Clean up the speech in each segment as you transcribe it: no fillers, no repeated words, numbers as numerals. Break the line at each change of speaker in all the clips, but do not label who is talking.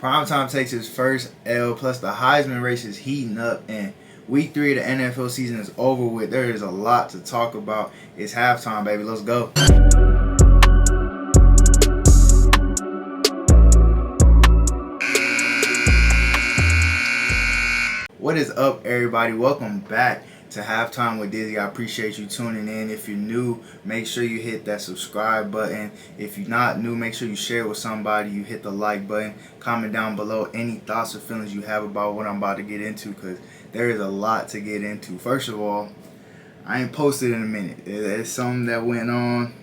Primetime takes his first L, plus the Heisman race is heating up, and week 3 of the NFL season is over with. There is a lot to talk about. It's halftime, baby. Let's go. What is up, everybody? Welcome back to Halftime with Dizzy. I appreciate you tuning in. If you're new, make sure you hit that subscribe button. If you're not new, make sure you share it with somebody. You hit the like button. Comment down below any thoughts or feelings you have about what I'm about to get into, because there is a lot to get into. First of all, I ain't posted in a minute. It's something that went on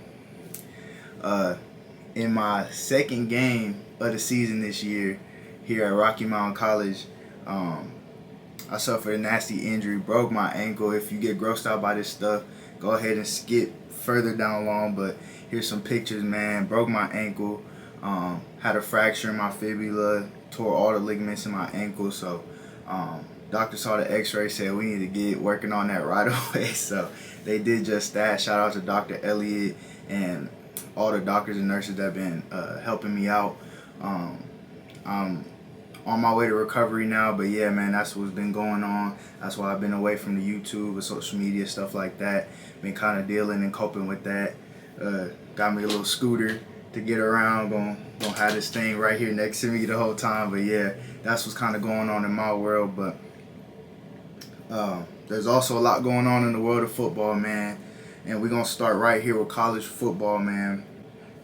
in my second game of the season this year here at Rocky Mountain College. I suffered a nasty injury, broke my ankle. If you get grossed out by this stuff, go ahead and skip further down along. But here's some pictures, man. Broke my ankle, had a fracture in my fibula, tore all the ligaments in my ankle. So doctor saw the x-ray, said we need to get working on that right away. So they did just that. Shout out to Dr. Elliott and all the doctors and nurses that have been helping me out. I'm on my way to recovery now, but yeah, man, that's what's been going on. That's why I've been away from the YouTube and social media, stuff like that. Been kind of dealing and coping with that. Got me a little scooter to get around. Gonna have this thing right here next to me the whole time. But yeah, that's what's kind of going on in my world. But there's also a lot going on in the world of football, man. And we're gonna start right here with college football, man.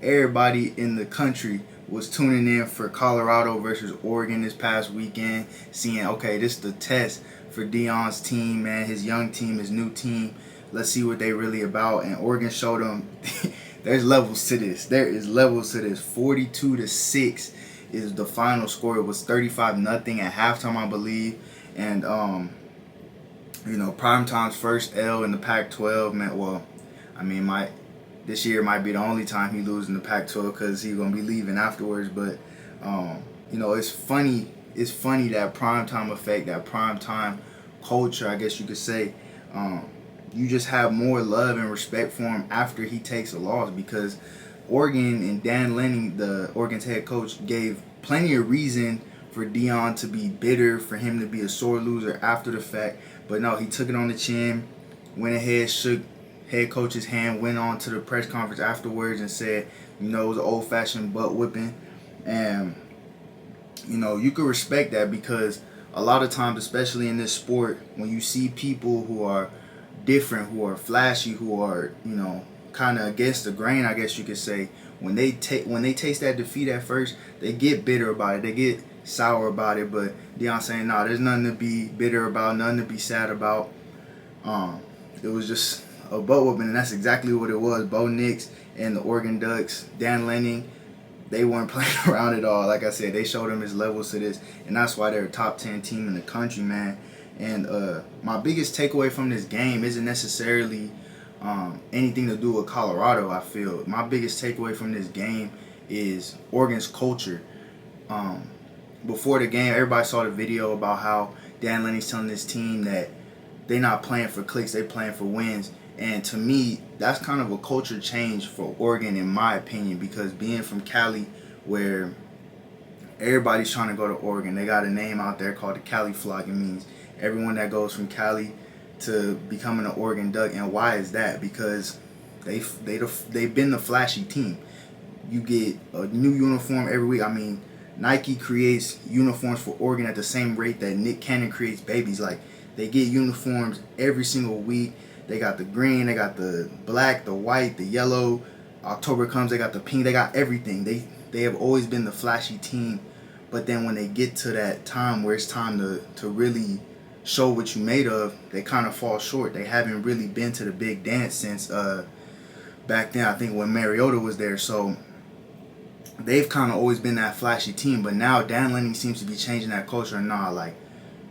Everybody in the country was tuning in for Colorado versus Oregon this past weekend, seeing, okay, this is the test for Deion's team, man, his young team, his new team. Let's see what they really about. And Oregon showed them there's levels to this. There is levels to this. 42-6 is the final score. It was 35-0 at halftime, I believe. And Primetime's first L in the Pac-12, man. Well, I mean, this year might be the only time he loses in the Pac-12 because he's going to be leaving afterwards. But, it's funny. It's funny, that primetime effect, that primetime culture, I guess you could say. You just have more love and respect for him after he takes a loss, because Oregon and Dan Lanning, the Oregon's head coach, gave plenty of reason for Deion to be bitter, for him to be a sore loser after the fact. But no, he took it on the chin, went ahead, shook head coach's hand, went on to the press conference afterwards and said, it was an old-fashioned butt whipping. And, you could respect that, because a lot of times, especially in this sport, when you see people who are different, who are flashy, who are, kind of against the grain, I guess you could say, when they taste that defeat at first, they get bitter about it. They get sour about it. But Deion's saying, no, there's nothing to be bitter about, nothing to be sad about. It was just a butt whooping, and that's exactly what it was. Bo Nix and the Oregon Ducks, Dan Lanning, they weren't playing around at all. Like I said, they showed him his levels to this, and that's why they're a top 10 team in the country, man. And my biggest takeaway from this game isn't necessarily anything to do with Colorado, I feel. My biggest takeaway from this game is Oregon's culture. Before the game, everybody saw the video about how Dan Lanning's telling his team that they're not playing for clicks, they're playing for wins. And to me, that's kind of a culture change for Oregon, in my opinion, because being from Cali, where everybody's trying to go to Oregon, they got a name out there called the Cali Flock. It means everyone that goes from Cali to becoming an Oregon Duck. And why is that? Because they've been the flashy team. You get a new uniform every week. I mean, Nike creates uniforms for Oregon at the same rate that Nick Cannon creates babies. Like, they get uniforms every single week. They got the green, they got the black, the white, the yellow. October comes, they got the pink. They got everything. They have always been the flashy team. But then when they get to that time where it's time to really show what you made of, they kind of fall short. They haven't really been to the big dance since back then, I think, when Mariota was there. So they've kind of always been that flashy team. But now Dan Lanning seems to be changing that culture. And nah, like,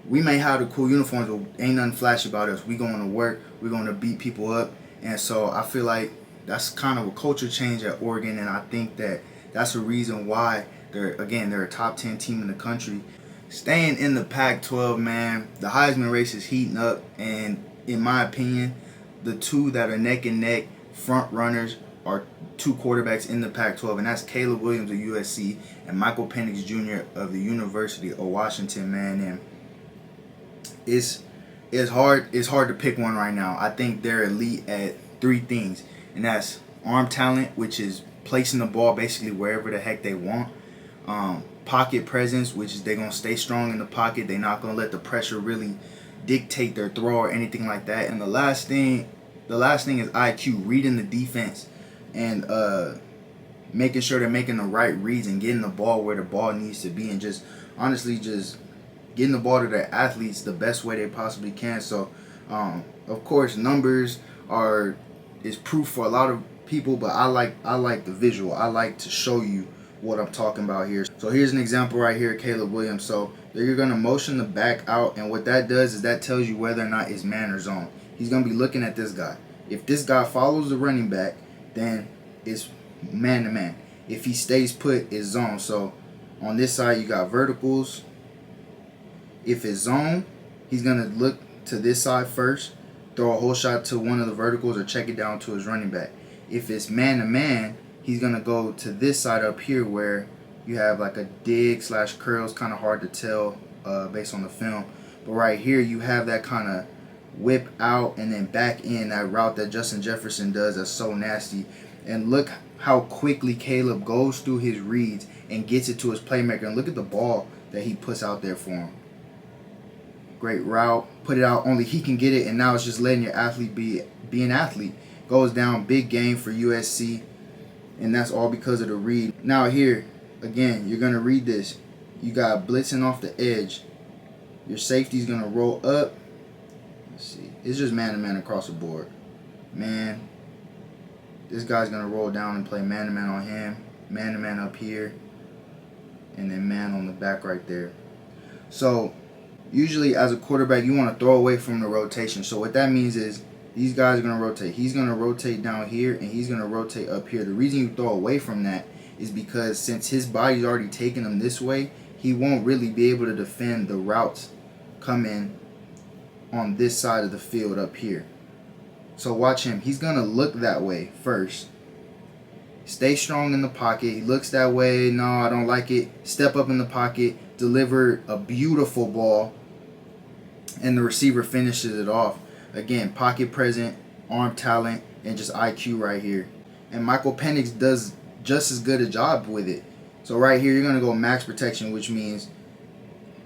we may have the cool uniforms, but ain't nothing flashy about us. We going to work. We're going to beat people up. And so I feel like that's kind of a culture change at Oregon, and I think that's a reason why they're a top 10 team in the country. Staying in the Pac-12, man, the Heisman race is heating up, and in my opinion, the two that are neck and neck front runners are two quarterbacks in the Pac-12, and that's Caleb Williams of USC and Michael Penix Jr. of the University of Washington, man. And it's hard to pick one right now. I think they're elite at three things, and that's arm talent, which is placing the ball basically wherever the heck they want. Pocket presence, which is they're going to stay strong in the pocket. They're not going to let the pressure really dictate their throw or anything like that. And the last thing is IQ, reading the defense and making sure they're making the right reads and getting the ball where the ball needs to be, and just honestly just getting the ball to their athletes the best way they possibly can. So of course numbers is proof for a lot of people, but I like the visual. I like to show you what I'm talking about here. So here's an example right here, Caleb Williams. So you're going to motion the back out, and what that does is that tells you whether or not it's man or zone. He's going to be looking at this guy. If this guy follows the running back, then it's man to man. If he stays put, it's zone. So on this side you got verticals. If it's zone, he's going to look to this side first, throw a whole shot to one of the verticals, or check it down to his running back. If it's man to man, he's going to go to this side up here where you have like a dig / curls. Kind of hard to tell based on the film. But right here you have that kind of whip out and then back in, that route that Justin Jefferson does that's so nasty. And look how quickly Caleb goes through his reads and gets it to his playmaker. And look at the ball that he puts out there for him. Great route. Put it out, only he can get it, and now it's just letting your athlete be an athlete. Goes down, big game for USC. And that's all because of the read. Now here, again, you're going to read this. You got blitzing off the edge. Your safety's going to roll up. Let's see. It's just man-to-man across the board. Man. This guy's going to roll down and play man-to-man on him. Man-to-man up here. And then man on the back right there. So, usually as a quarterback, you want to throw away from the rotation. So what that means is these guys are going to rotate. He's going to rotate down here, and he's going to rotate up here. The reason you throw away from that is because since his body's already taking him this way, he won't really be able to defend the routes coming on this side of the field up here. So watch him. He's going to look that way first. Stay strong in the pocket. He looks that way. No, I don't like it. Step up in the pocket. Deliver a beautiful ball. And the receiver finishes it off. Again, pocket present, arm talent, and just IQ right here. And Michael Penix does just as good a job with it. So right here, you're going to go max protection, which means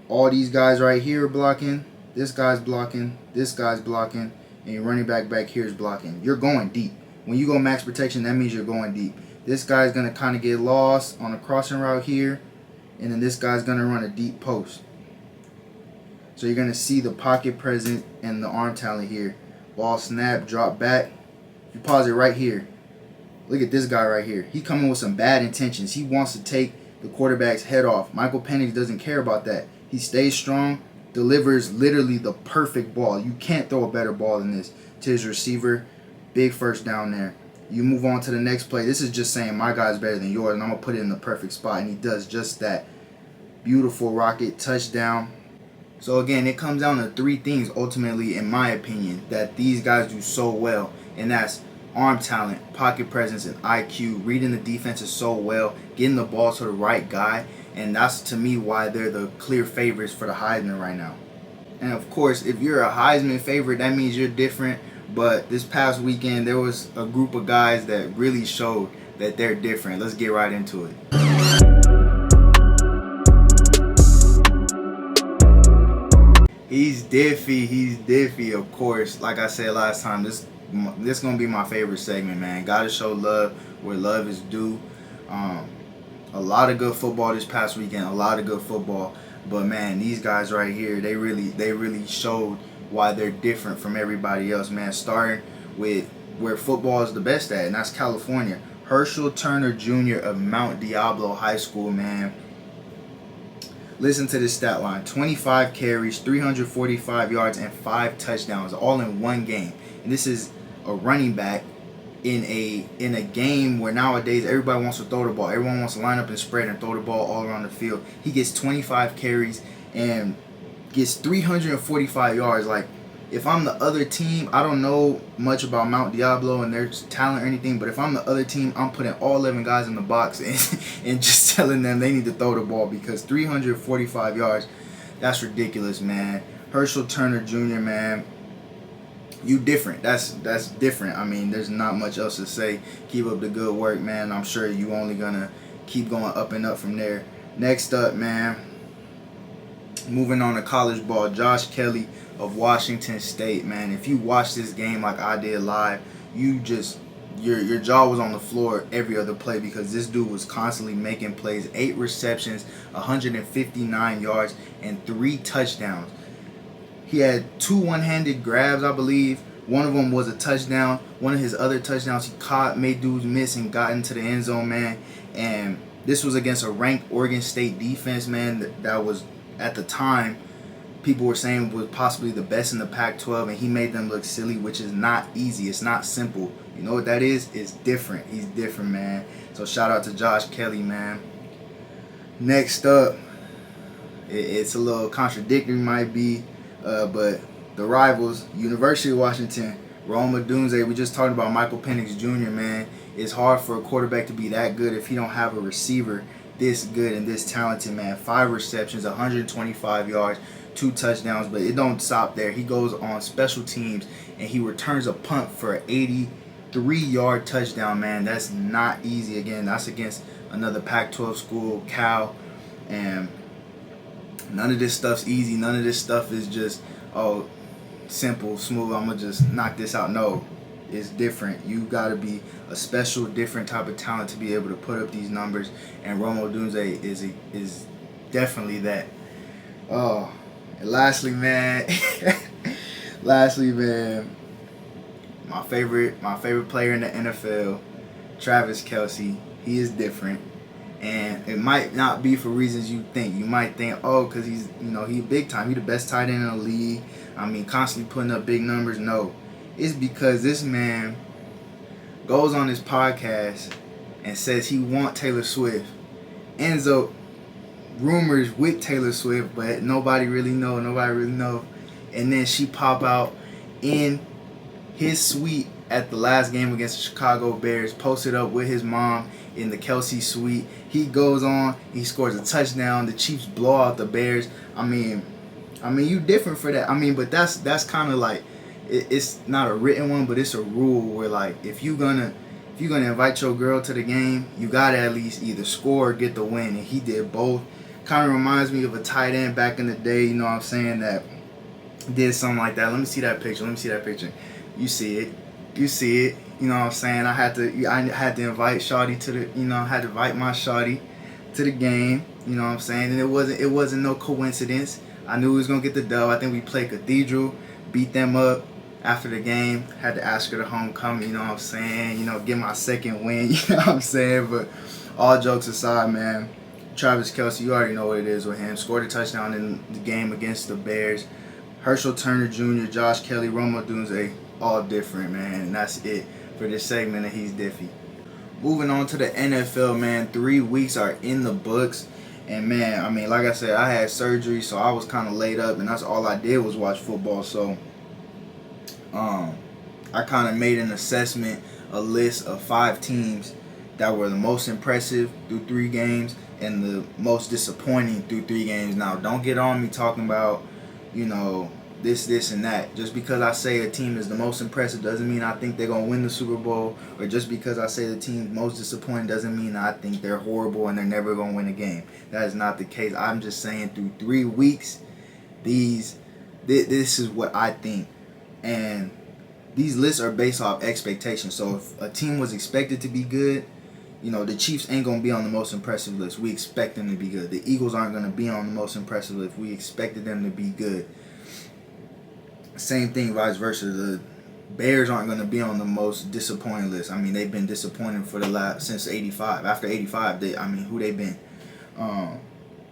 all these guys right here are blocking. This guy's blocking. This guy's blocking. And your running back here is blocking. You're going deep. When you go max protection, that means you're going deep. This guy's going to kind of get lost on a crossing route here. And then this guy's going to run a deep post. So you're going to see the pocket present and the arm talent here. Ball snap, drop back. You pause it right here. Look at this guy right here. He coming with some bad intentions. He wants to take the quarterback's head off. Michael Penix doesn't care about that. He stays strong, delivers literally the perfect ball. You can't throw a better ball than this to his receiver. Big first down there. You move on to the next play. This is just saying my guy's better than yours, and I'm going to put it in the perfect spot. And he does just that. Beautiful rocket touchdown. So again, it comes down to three things ultimately, in my opinion, that these guys do so well. And that's arm talent, pocket presence, and IQ. Reading the defenses so well, getting the ball to the right guy. And that's, to me, why they're the clear favorites for the Heisman right now. And of course, if you're a Heisman favorite, that means you're different. But this past weekend, there was a group of guys that really showed that they're different. Let's get right into it. He's Diffy, of course. Like I said last time, this gonna be my favorite segment, man. Gotta show love where love is due. A lot of good football this past weekend, a lot of good football. But man, these guys right here, they really showed why they're different from everybody else, man. Starting with where football is the best at, and that's California. Herschel Turner Jr. of Mount Diablo High School, man. Listen to this stat line. 25 carries, 345 yards, and 5 touchdowns, all in one game. And this is a running back in a game where nowadays everybody wants to throw the ball. Everyone wants to line up and spread and throw the ball all around the field. He gets 25 carries and gets 345 yards. Like, if I'm the other team, I don't know much about Mount Diablo and their talent or anything, but if I'm the other team, I'm putting all 11 guys in the box and just telling them they need to throw the ball, because 345 yards, that's ridiculous, man. Herschel Turner Jr., man, you different. That's different. I mean, there's not much else to say. Keep up the good work, man. I'm sure you only gonna keep going up and up from there. Next up, man, moving on to college ball, Josh Kelce of Washington State, man. If you watch this game like I did live, you just your jaw was on the floor every other play, because this dude was constantly making plays. 8 receptions, 159 yards, and 3 touchdowns. He had 2 one-handed grabs, I believe. One of them was a touchdown. One of his other touchdowns, he caught, made dudes miss, and got into the end zone, man. And this was against a ranked Oregon State defense, man, that was, at the time, people were saying was possibly the best in the Pac-12, and he made them look silly, which is not easy. It's not simple. You know what that is? It's different. He's different, man. So shout out to Josh Kelce, man. Next up, it's a little contradictory, might be, but the rivals, University of Washington, Rome Odunze. We just talked about Michael Penix Jr., man. It's hard for a quarterback to be that good if he don't have a receiver this good and this talented, man. 5 receptions, 125 yards, 2 touchdowns, but it don't stop there. He goes on special teams and he returns a punt for an 83-yard touchdown, man. That's not easy. Again, that's against another Pac-12 school, Cal, and none of this stuff's easy. None of this stuff is just, oh, simple, smooth, I'm going to just knock this out. No, it's different. You got to be a special, different type of talent to be able to put up these numbers, and Rome Odunze is definitely that. Oh, and lastly, man, my favorite player in the NFL, Travis Kelce. He is different. And it might not be for reasons you think. You might think, oh, because he's big time. He's the best tight end in the league. I mean, constantly putting up big numbers. No, it's because this man goes on his podcast and says he wants Taylor Swift. Ends up rumors with Taylor Swift, but nobody really know. And then she pop out in his suite at the last game against the Chicago Bears, posted up with his mom in the Kelce suite. He goes on, he scores a touchdown. The Chiefs blow out the Bears. I mean, you different for that. I mean, but that's kind of like, it's not a written one, but it's a rule where, like, if you're gonna invite your girl to the game, you gotta at least either score or get the win. And he did both. Kind of reminds me of a tight end back in the day. You know what I'm saying, that did something like that. Let me see that picture. You see it. You know what I'm saying? I had to invite Shawty to the, I had to invite my Shawty to the game. You know what I'm saying? And it wasn't no coincidence. I knew we was gonna get the dub. I think we played Cathedral, beat them up after the game. Had to ask her to homecoming. You know what I'm saying? Get my second win. You know what I'm saying? But all jokes aside, man, Travis Kelce, you already know what it is with him. Scored a touchdown in the game against the Bears. Herschel Turner Jr., Josh Kelce, Rome Odunze, all different, man. And that's it for this segment of He's Diffy. Moving on to the NFL, man. 3 weeks are in the books. And, man, I mean, like I said, I had surgery, so I was kind of laid up, and that's all I did was watch football. So, I kind of made an assessment, a list of 5 teams that were the most impressive through 3 games and the most disappointing through 3 games. Now, don't get on me talking about, this, and that. Just because I say a team is the most impressive doesn't mean I think they're going to win the Super Bowl. Or just because I say the team most disappointing doesn't mean I think they're horrible and they're never going to win a game. That is not the case. I'm just saying through 3 weeks, this is what I think. And these lists are based off expectations. So if a team was expected to be good, the Chiefs ain't going to be on the most impressive list. We expect them to be good. The Eagles aren't going to be on the most impressive list. We expected them to be good. Same thing, vice versa. The Bears aren't going to be on the most disappointing list. I mean, they've been disappointing for since '85. After '85, who they been?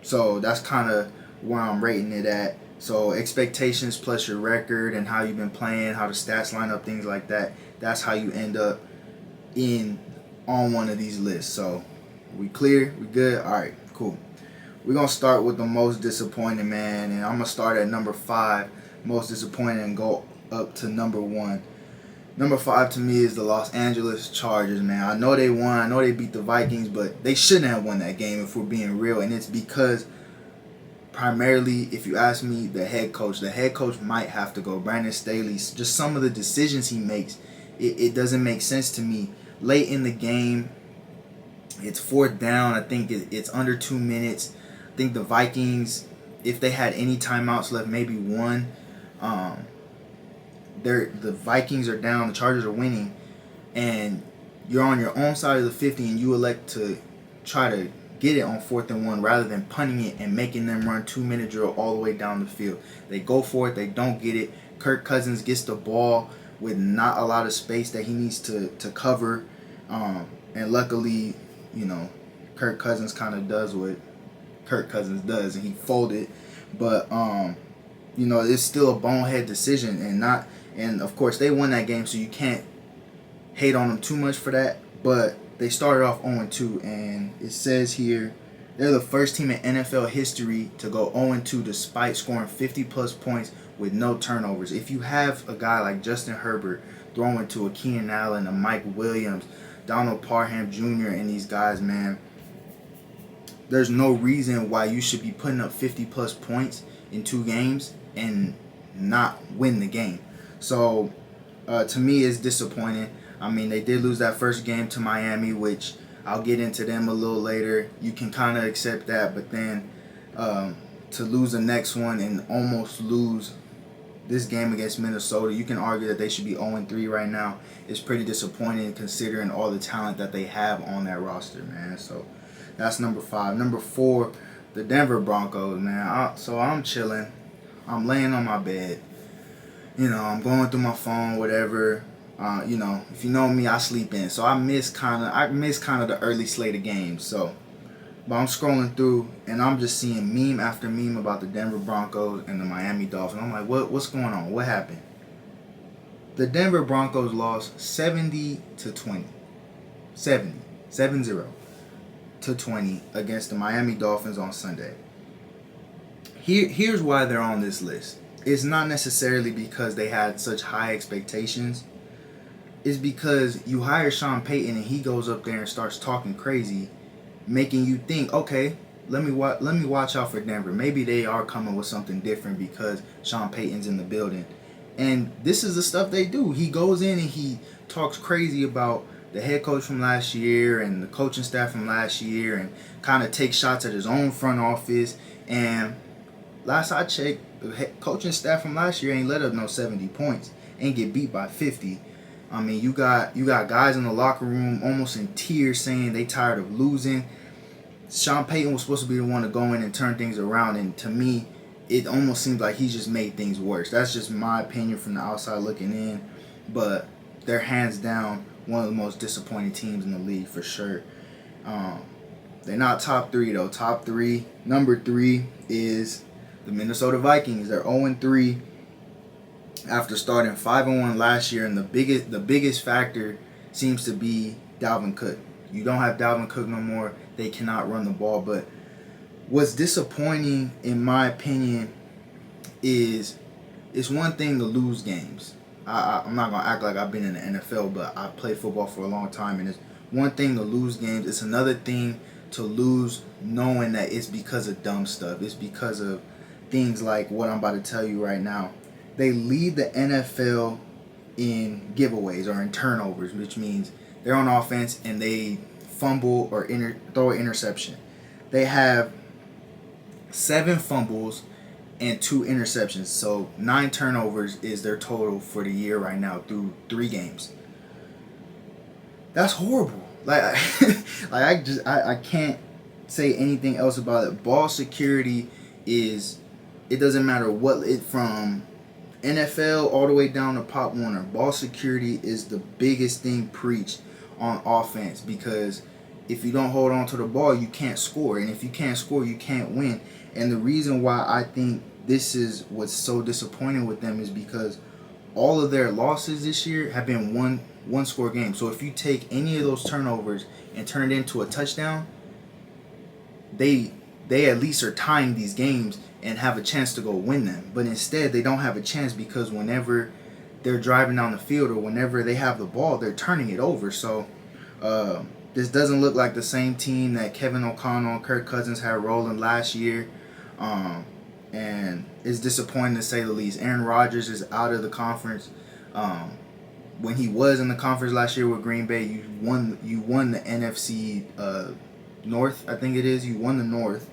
So that's kind of where I'm rating it at. So expectations plus your record and how you've been playing, how the stats line up, things like that. That's how you end up on one of these lists. So we clear? We good? All right, cool. We're going to start with the most disappointing, man. And I'm going to start at number 5. most disappointing and go up to number 1. Number 5 to me is the Los Angeles Chargers, man. I know they won. I know they beat the Vikings, but they shouldn't have won that game if we're being real. And it's because, primarily, if you ask me, the head coach might have to go. Brandon Staley, just some of the decisions he makes, it doesn't make sense to me. Late in the game, it's 4th down. I think it's under 2 minutes. I think the Vikings, if they had any timeouts left, maybe one. The Vikings are down, the Chargers are winning, and you're on your own side of the 50 and you elect to try to get it on 4th and 1 rather than punting it and making them run 2-minute drill all the way down the field. They go for it, they don't get it. Kirk Cousins gets the ball with not a lot of space that he needs to cover, and luckily, Kirk Cousins kind of does what Kirk Cousins does, and he folded, but it's still a bonehead decision, and of course they won that game, so you can't hate on them too much for that. But they started off 0-2, and it says here they're the first team in NFL history to go 0-2 despite scoring 50-plus points with no turnovers. If you have a guy like Justin Herbert throwing to a Keenan Allen, a Mike Williams, Donald Parham Jr., and these guys, man, there's no reason why you should be putting up 50-plus points in 2 games and not win the game. So, to me, it's disappointing. I mean, they did lose that first game to Miami, which I'll get into them a little later. You can kind of accept that, but then to lose the next one and almost lose this game against Minnesota, you can argue that they should be 0-3 right now. It's pretty disappointing considering all the talent that they have on that roster, man. So that's number 5. Number 4, the Denver Broncos, man. So I'm chilling. I'm laying on my bed. I'm going through my phone, whatever. If you know me, I sleep in. So I miss kind of the early slate of games. But I'm scrolling through and I'm just seeing meme after meme about the Denver Broncos and the Miami Dolphins. I'm like, what's going on? What happened? The Denver Broncos lost 70-20. 70 to 20 against the Miami Dolphins on Sunday. Here's why they're on this list. It's not necessarily because they had such high expectations. It's because you hire Sean Payton and he goes up there and starts talking crazy, making you think, okay, let me watch out for Denver. Maybe they are coming with something different because Sean Payton's in the building. And this is the stuff they do. He goes in and he talks crazy about the head coach from last year and the coaching staff from last year and kind of takes shots at his own front office. And last I checked, the coaching staff from last year ain't let up no 70 points, ain't get beat by 50. I mean, you got guys in the locker room almost in tears saying they tired of losing. Sean Payton was supposed to be the one to go in and turn things around, and to me, it almost seems like he just made things worse. That's just my opinion from the outside looking in, but they're hands down one of the most disappointing teams in the league for sure. They're not top 3 though. Top 3, number 3 is the Minnesota Vikings. They're 0-3 after starting 5-1 last year, and the biggest factor seems to be Dalvin Cook. You don't have Dalvin Cook no more. They cannot run the ball. But what's disappointing, in my opinion, is it's one thing to lose games. I'm not gonna act like I've been in the NFL, but I played football for a long time, and it's one thing to lose games. It's another thing to lose knowing that it's because of dumb stuff. It's because of things like what I'm about to tell you right now. They lead the NFL in giveaways or in turnovers, which means they're on offense and they fumble or throw an interception. They have 7 fumbles and 2 interceptions. So 9 turnovers is their total for the year right now through 3 games. That's horrible. I can't say anything else about it. Ball security is, it doesn't matter from NFL all the way down to Pop Warner. Ball security is the biggest thing preached on offense, because if you don't hold on to the ball, you can't score. And if you can't score, you can't win. And the reason why I think this is what's so disappointing with them is because all of their losses this year have been one score games. So if you take any of those turnovers and turn it into a touchdown, they they at least are tying these games and have a chance to go win them. But instead, they don't have a chance because whenever they're driving down the field or whenever they have the ball, they're turning it over. So this doesn't look like the same team that Kevin O'Connell and Kirk Cousins had rolling last year. And it's disappointing to say the least. Aaron Rodgers is out of the conference. When he was in the conference last year with Green Bay, you won the NFC North, I think it is. You won the North.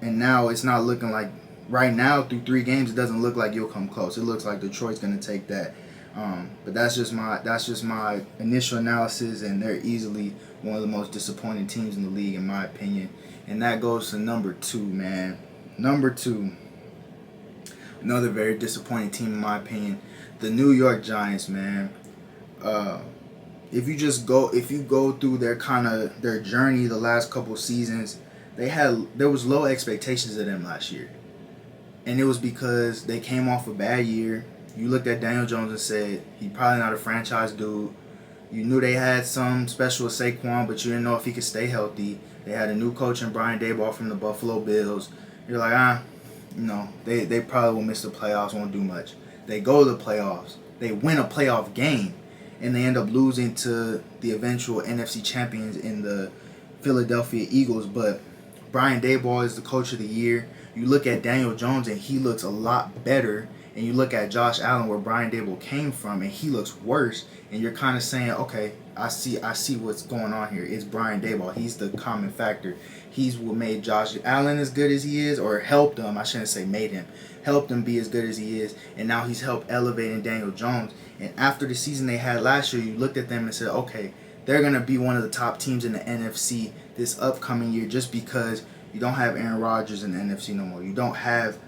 And now it's not looking like, right now through 3 games, it doesn't look like you'll come close. It looks like Detroit's going to take that. But that's just my initial analysis, and they're easily one of the most disappointing teams in the league, in my opinion. And that goes to number 2, man. Number 2, another very disappointing team in my opinion, the New York Giants, man. If you go through their journey the last couple seasons, there was low expectations of them last year. And it was because they came off a bad year. You looked at Daniel Jones and said, he's probably not a franchise dude. You knew they had some special with Saquon, but you didn't know if he could stay healthy. They had a new coach in Brian Daboll from the Buffalo Bills. You're like, they probably will miss the playoffs, won't do much. They go to the playoffs. They win a playoff game, and they end up losing to the eventual NFC champions in the Philadelphia Eagles. But Brian Daboll is the coach of the year. You look at Daniel Jones, and he looks a lot better. And you look at Josh Allen, where Brian Daboll came from, and he looks worse. And you're kind of saying, okay, I see what's going on here. It's Brian Daboll. He's the common factor. He's what made Josh Allen as good as he is, or helped him. I shouldn't say made him. Helped him be as good as he is. And now he's helped elevating Daniel Jones. And after the season they had last year, you looked at them and said, okay, they're going to be one of the top teams in the NFC this upcoming year, just because you don't have Aaron Rodgers in the NFC no more. You don't have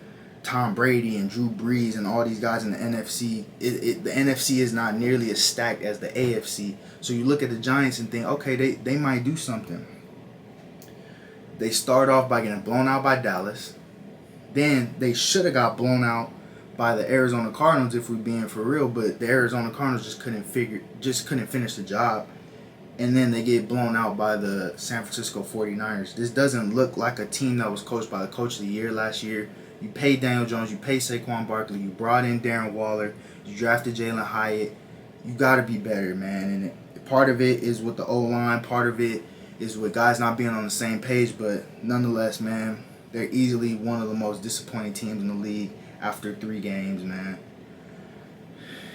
Tom Brady and Drew Brees and all these guys in the NFC. The NFC is not nearly as stacked as the AFC. So you look at the Giants and think, okay, they might do something. They start off by getting blown out by Dallas. Then they should have got blown out by the Arizona Cardinals, if we're being for real. But the Arizona Cardinals just couldn't finish the job. And then they get blown out by the San Francisco 49ers. This doesn't look like a team that was coached by the coach of the year last year. You paid Daniel Jones, you paid Saquon Barkley, you brought in Darren Waller, you drafted Jalen Hyatt. You got to be better, man. And part of it is with the O-line, part of it is with guys not being on the same page. But nonetheless, man, they're easily one of the most disappointing teams in the league after 3 games, man.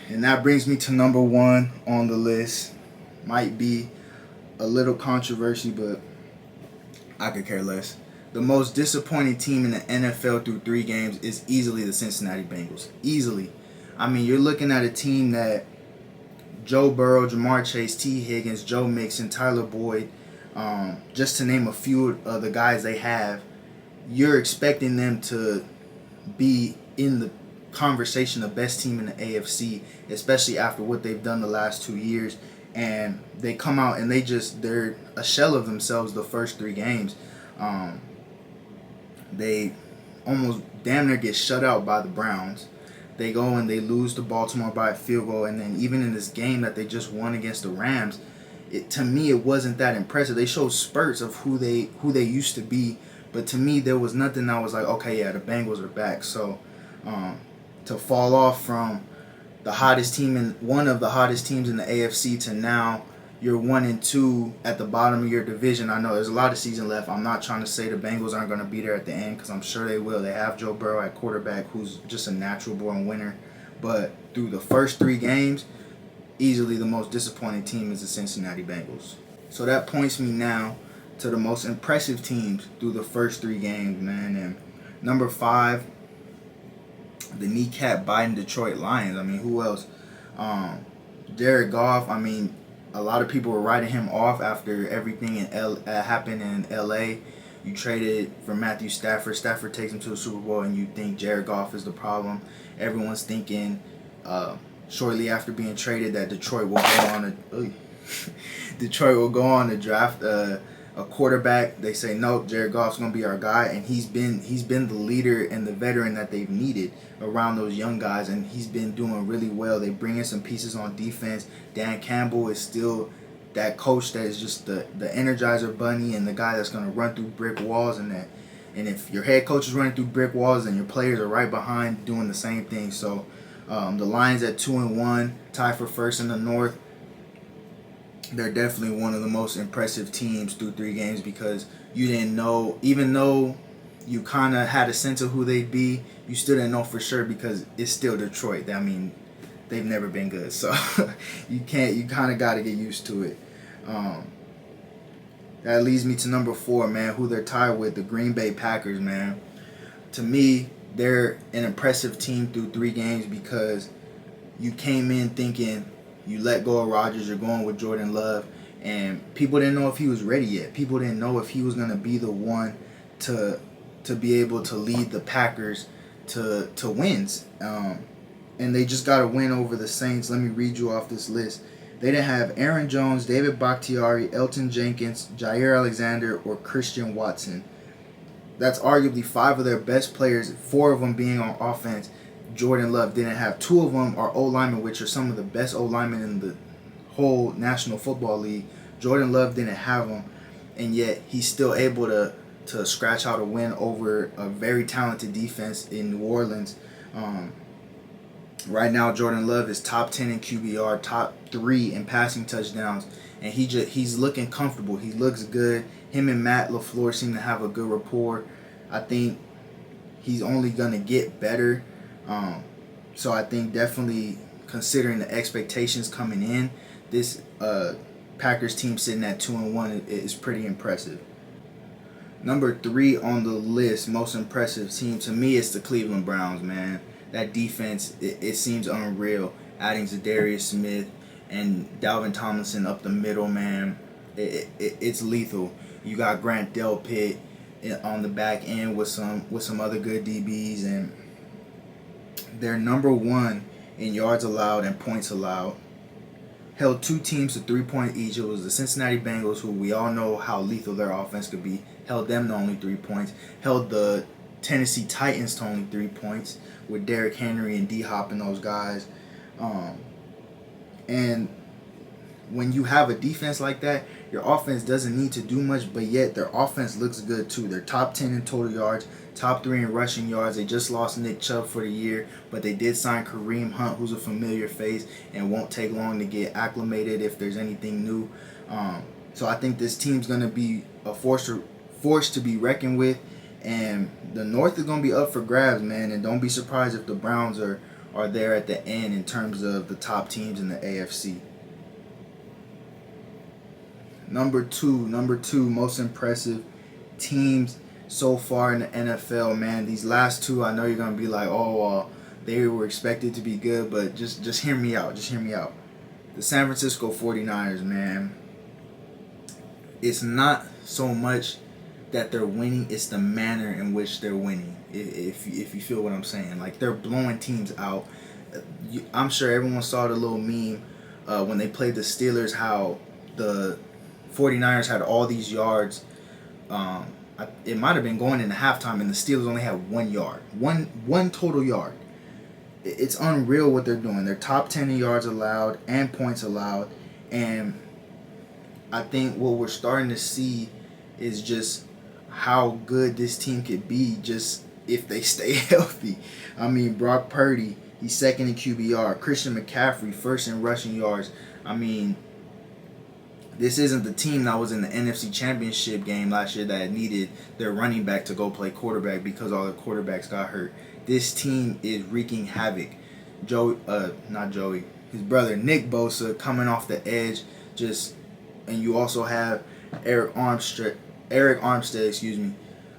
And that brings me to number 1 on the list. Might be a little controversy, but I could care less. The most disappointing team in the NFL through 3 games is easily the Cincinnati Bengals. Easily. I mean, you're looking at a team that Joe Burrow, Jamar Chase, T. Higgins, Joe Mixon, Tyler Boyd, just to name a few of the guys they have, you're expecting them to be in the conversation of best team in the AFC, especially after what they've done the last 2 years. And they come out and they're a shell of themselves the first 3 games. They almost damn near get shut out by the Browns. They go and they lose to Baltimore by a field goal. And then even in this game that they just won against the Rams, to me it wasn't that impressive. They showed spurts of who they used to be, but to me there was nothing that was like, okay, yeah, the Bengals are back. So to fall off from the hottest team in one of the hottest teams in the AFC to now you're 1-2 at the bottom of your division. I know there's a lot of season left. I'm not trying to say the Bengals aren't going to be there at the end, because I'm sure they will. They have Joe Burrow at quarterback, who's just a natural born winner. But through the first 3 games, easily the most disappointing team is the Cincinnati Bengals. So that points me now to the most impressive teams through the first 3 games, man. And number 5, the kneecap biting Detroit Lions. I mean, who else? Jared Goff. I mean, a lot of people were writing him off after everything happened in L.A. You traded for Matthew Stafford. Stafford takes him to the Super Bowl, and you think Jared Goff is the problem. Everyone's thinking shortly after being traded that Detroit will go on to draft a quarterback. They say no, Jared Goff's gonna be our guy, and he's been the leader and the veteran that they've needed around those young guys, and he's been doing really well. They bring in some pieces on defense. Dan Campbell is still that coach that is just the Energizer Bunny and the guy that's going to run through brick walls and that. And if your head coach is running through brick walls, then your players are right behind doing the same thing. So the Lions at 2-1, tied for first in the North. They're definitely one of the most impressive teams through 3 games because you didn't know, even though you kind of had a sense of who they'd be, you still didn't know for sure because it's still Detroit. I mean, they've never been good, so you kind of got to get used to it. That leads me to number 4, man, who they're tied with, the Green Bay Packers, man. To me, they're an impressive team through 3 games because you came in thinking you let go of Rodgers, you're going with Jordan Love, and people didn't know if he was ready yet. People didn't know if he was going to be the one to be able to lead the Packers to wins. And they just got a win over the Saints. Let me read you off this list. They didn't have Aaron Jones, David Bakhtiari, Elton Jenkins, Jair Alexander, or Christian Watson. That's arguably 5 of their best players, 4 of them being on offense. Jordan Love didn't have. 2 of them are O-linemen, which are some of the best O-linemen in the whole National Football League. Jordan Love didn't have them, and yet he's still able to scratch out a win over a very talented defense in New Orleans. Right now, Jordan Love is top 10 in QBR, top 3 in passing touchdowns, and he's looking comfortable. He looks good. Him and Matt LaFleur seem to have a good rapport. I think he's only going to get better. So I think definitely considering the expectations coming in, this Packers team sitting at 2-1 is pretty impressive. Number 3 on the list, most impressive team to me is the Cleveland Browns, man. That defense, it seems unreal. Adding Zadarius Smith and Dalvin Tomlinson up the middle, man, it's lethal. You got Grant Delpit on the back end with some other good DBs, and they're number 1 in yards allowed and points allowed. Held 2 teams to 3 points each. It was the Cincinnati Bengals, who we all know how lethal their offense could be. Held them to only 3 points. Held the Tennessee Titans to only 3 points with Derrick Henry and D-Hop and those guys. And when you have a defense like that, your offense doesn't need to do much, but yet their offense looks good too. They're top 10 in total yards, top 3 in rushing yards. They just lost Nick Chubb for the year, but they did sign Kareem Hunt, who's a familiar face and won't take long to get acclimated if there's anything new. So I think this team's going to be a force to be reckoned with, and the North is going to be up for grabs, man, and don't be surprised if the Browns are there at the end in terms of the top teams in the AFC. Number two, most impressive teams so far in the NFL, man. These last 2, I know you're going to be like, they were expected to be good, but just hear me out. The San Francisco 49ers, man. It's not so much that they're winning, it's the manner in which they're winning, if you feel what I'm saying. Like, they're blowing teams out. I'm sure everyone saw the little meme when they played the Steelers, how the 49ers had all these yards. It might have been going into halftime, and the Steelers only had 1 yard. One total yard. It's unreal what they're doing. They're top 10 in yards allowed and points allowed. And I think what we're starting to see is just how good this team could be just if they stay healthy. I mean, Brock Purdy, he's 2nd in QBR. Christian McCaffrey, 1st in rushing yards. I mean, this isn't the team that was in the NFC Championship game last year that needed their running back to go play quarterback because all the quarterbacks got hurt. This team is wreaking havoc. His brother Nick Bosa coming off the edge, and you also have Eric Armstead,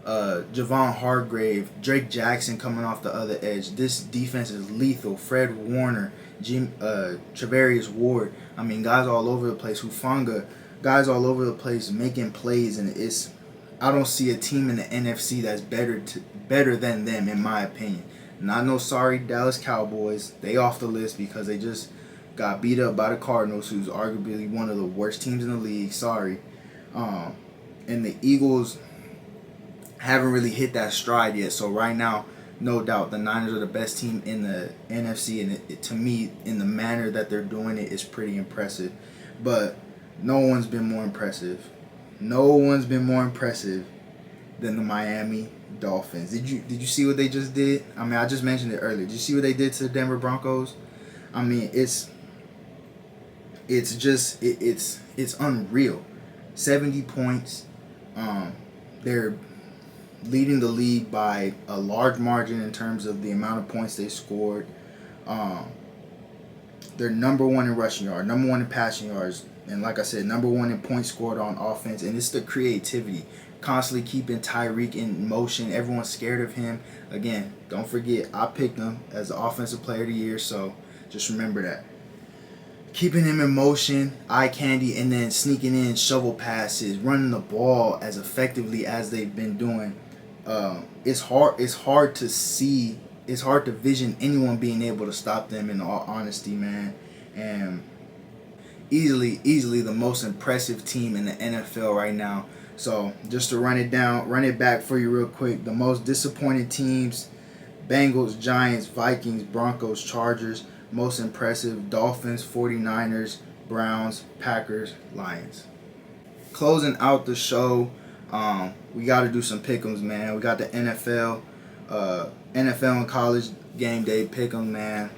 Javon Hargrave, Drake Jackson coming off the other edge. This defense is lethal. Fred Warner, Travarius Ward. I mean, guys all over the place. Hufanga, guys all over the place making plays, and I don't see a team in the NFC that's better than them, in my opinion. Not no sorry Dallas Cowboys. They off the list because they just got beat up by the Cardinals, who's arguably one of the worst teams in the league. Sorry. And the Eagles haven't really hit that stride yet. So right now, no doubt, the Niners are the best team in the NFC, and to me, in the manner that they're doing it, is pretty impressive. But no one's been more impressive. No one's been more impressive than the Miami Dolphins. Did you see what they just did? I mean, I just mentioned it earlier. Did you see what they did to the Denver Broncos? I mean, it's unreal. 70 points. They're leading the league by a large margin in terms of the amount of points they scored. They're number one in rushing yards, number one in passing yards, and like I said, number one in points scored on offense. And it's the creativity, constantly keeping Tyreek in motion. Everyone's scared of him. Again, don't forget, I picked him as the offensive player of the year, so just remember that. Keeping him in motion, eye candy, and then sneaking in shovel passes, running the ball as effectively as they've been doing. It's hard to see. It's hard to vision anyone being able to stop them, in all honesty, man. And easily the most impressive team in the NFL right now. So just to run it back for you real quick. The most disappointed teams: Bengals, Giants, Vikings, Broncos, Chargers. Most impressive: Dolphins, 49ers, Browns, Packers, Lions. Closing out the show, we got to do some pick'ems, man. We got the NFL and college game day pick'em, man.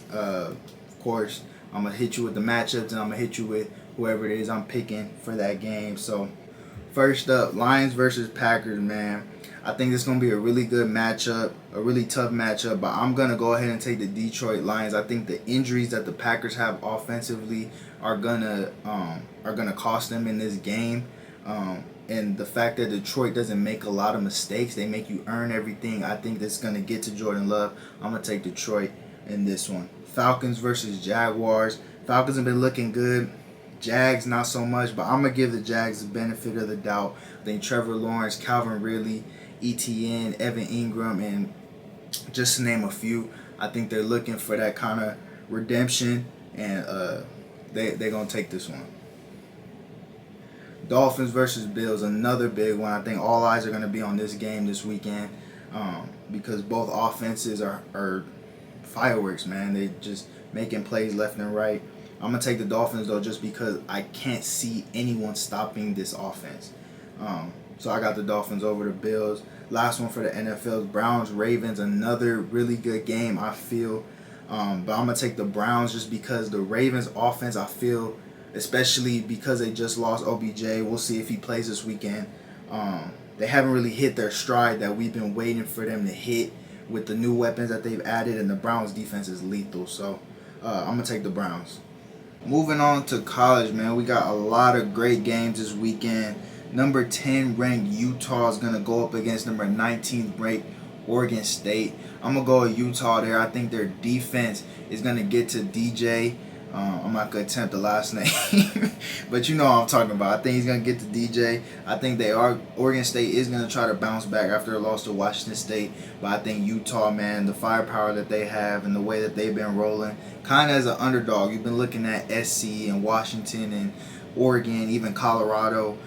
Of course, I'm going to hit you with the matchups, and I'm going to hit you with whoever it is I'm picking for that game. So, first up, Lions versus Packers, man. I think it's going to be a really good matchup, a really tough matchup, but I'm going to go ahead and take the Detroit Lions. I think the injuries that the Packers have offensively are going to cost them in this game. And the fact that Detroit doesn't make a lot of mistakes, they make you earn everything, I think that's going to get to Jordan Love. I'm going to take Detroit in this one. Falcons versus Jaguars. Falcons have been looking good. Jags not so much, but I'm going to give the Jags the benefit of the doubt. I think Trevor Lawrence, Calvin Ridley, ETN, Evan Ingram, and just to name a few, I think they're looking for that kind of redemption, and they're going to take this one. Dolphins versus Bills, another big one. I think all eyes are going to be on this game this weekend because both offenses are fireworks, man. They just making plays left and right. I'm going to take the Dolphins, though, just because I can't see anyone stopping this offense. So I got the Dolphins over the Bills. Last one for the NFL, Browns, Ravens, another really good game, I feel. But I'm going to take the Browns just because the Ravens offense, I feel, especially because they just lost OBJ. We'll see if he plays this weekend. They haven't really hit their stride that we've been waiting for them to hit with the new weapons that they've added, and the Browns defense is lethal. So I'm going to take the Browns. Moving on to college, man, we got a lot of great games this weekend. Number 10 ranked Utah is going to go up against number 19 ranked Oregon State. I'm going to go with Utah there. I think their defense is going to get to DJ. I'm not going to attempt the last name, but you know what I'm talking about. I think he's going to get to DJ. I think Oregon State is going to try to bounce back after a loss to Washington State, but I think Utah, man, the firepower that they have and the way that they've been rolling, kind of as an underdog. You've been looking at SC and Washington and Oregon, even Colorado.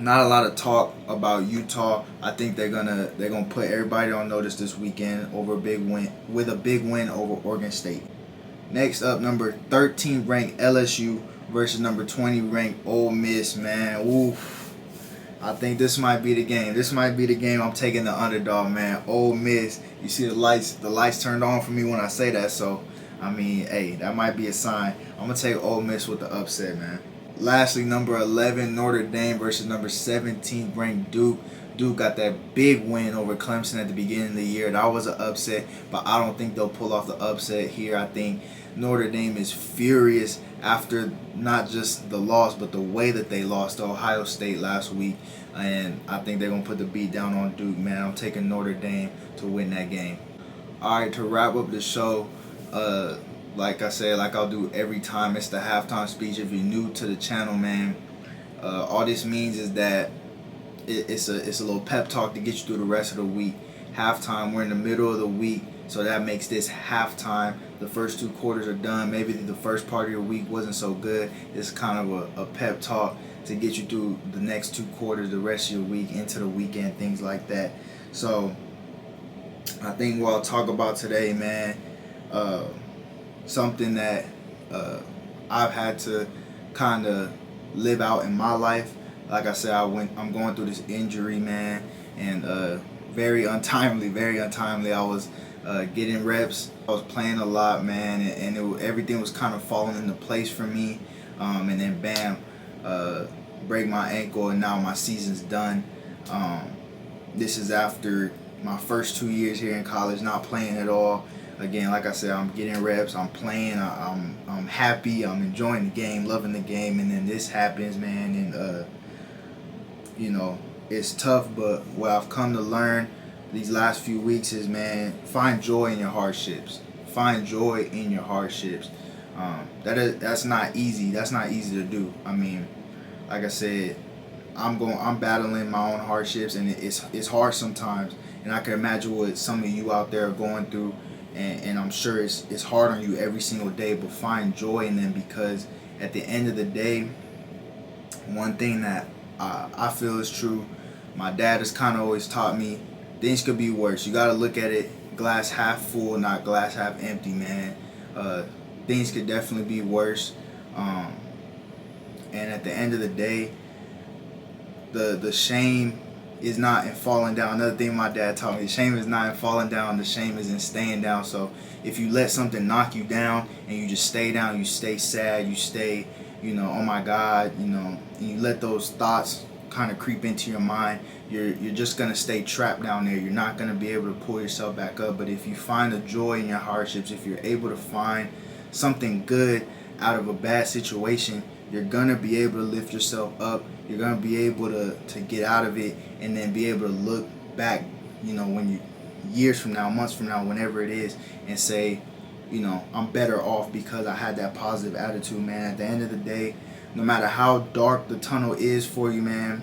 Not a lot of talk about Utah. I think they're gonna put everybody on notice this weekend with a big win over Oregon State. Next up, number 13 ranked LSU versus number 20 ranked Ole Miss, man. Oof. I think this might be the game. This might be the game I'm taking the underdog, man. Ole Miss. You see the lights turned on for me when I say that, so I mean, hey, that might be a sign. I'm gonna take Ole Miss with the upset, man. Lastly, number 11 Notre Dame versus number 17 ranked Duke. Duke got that big win over Clemson at the beginning of the year. That was an upset, but I don't think they'll pull off the upset here. I think Notre Dame is furious after not just the loss, but the way that they lost to Ohio State last week. And I think they're going to put the beat down on Duke, man. I'm taking Notre Dame to win that game. All right, to wrap up the show, like I said, like I'll do every time, it's the halftime speech. If you're new to the channel, man, all this means is that it's a little pep talk to get you through the rest of the week. Halftime, we're in the middle of the week, so that makes this halftime. The first two quarters are done. Maybe the first part of your week wasn't so good. It's kind of a pep talk to get you through the next two quarters, the rest of your week, into the weekend, things like that. So I think what I'll talk about today, man, something that I've had to kind of live out in my life. Like I said, I'm going through this injury, man, and very untimely. I was getting reps. I was playing a lot, man, and everything was kind of falling into place for me. And then bam, break my ankle, and now my season's done. This is after my first 2 years here in college, not playing at all. Again, like I said, I'm getting reps, I'm playing, I'm happy, I'm enjoying the game, loving the game, and then this happens, man, and you know, it's tough, but what I've come to learn these last few weeks is, man, find joy in your hardships. Find joy in your hardships. That's not easy. That's not easy to do. I mean, like I said, I'm battling my own hardships, and it's hard sometimes. And I can imagine what some of you out there are going through, and I'm sure it's hard on you every single day. But find joy in them, because at the end of the day, one thing that I feel is true. My dad has kind of always taught me things could be worse. You got to look at it glass half full, not glass half empty, man. Things could definitely be worse. And at the end of the day, the shame is not in falling down. Another thing my dad taught me, the shame is not in falling down, the shame is in staying down. So if you let something knock you down and you just stay down, you stay sad, you stay, oh my God, and you let those thoughts kind of creep into your mind, you're just going to stay trapped down there. You're not going to be able to pull yourself back up. But if you find a joy in your hardships, if you're able to find something good out of a bad situation, you're going to be able to lift yourself up. You're going to be able to get out of it, and then be able to look back, when you, years from now, months from now, whenever it is, and say, I'm better off because I had that positive attitude, man. At the end of the day, no matter how dark the tunnel is for you, man,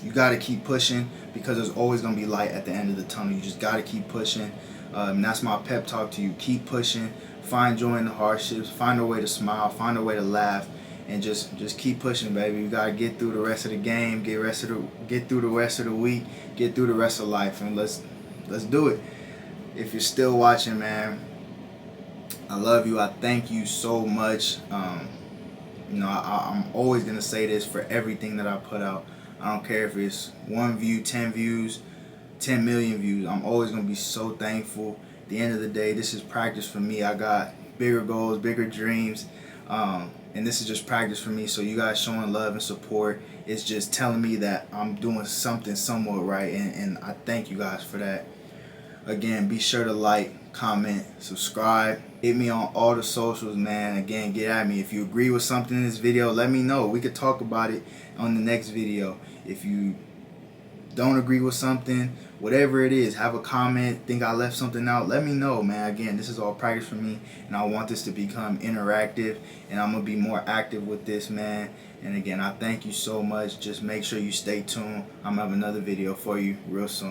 you got to keep pushing, because there's always going to be light at the end of the tunnel. You just got to keep pushing. And that's my pep talk to you. Keep pushing. Find joy in the hardships. Find a way to smile. Find a way to laugh. And just keep pushing, baby. You got to get through the rest of the game. Get through the rest of the week. Get through the rest of life. And let's do it. If you're still watching, man, I love you. I thank you so much. I'm always going to say this for everything that I put out. I don't care if it's 1 view, 10 views, 10 million views. I'm always going to be so thankful. At the end of the day, this is practice for me. I got bigger goals, bigger dreams, and this is just practice for me. So you guys showing love and support, it's just telling me that I'm doing something somewhat right, and I thank you guys for that. Again, be sure to like, comment, subscribe. Hit me on all the socials, man. Again, get at me. If you agree with something in this video, let me know. We could talk about it on the next video. If you don't agree with something, whatever it is, have a comment, think I left something out, let me know, man. Again, this is all practice for me, and I want this to become interactive, and I'm going to be more active with this, man. And again, I thank you so much. Just make sure you stay tuned. I'm going to have another video for you real soon.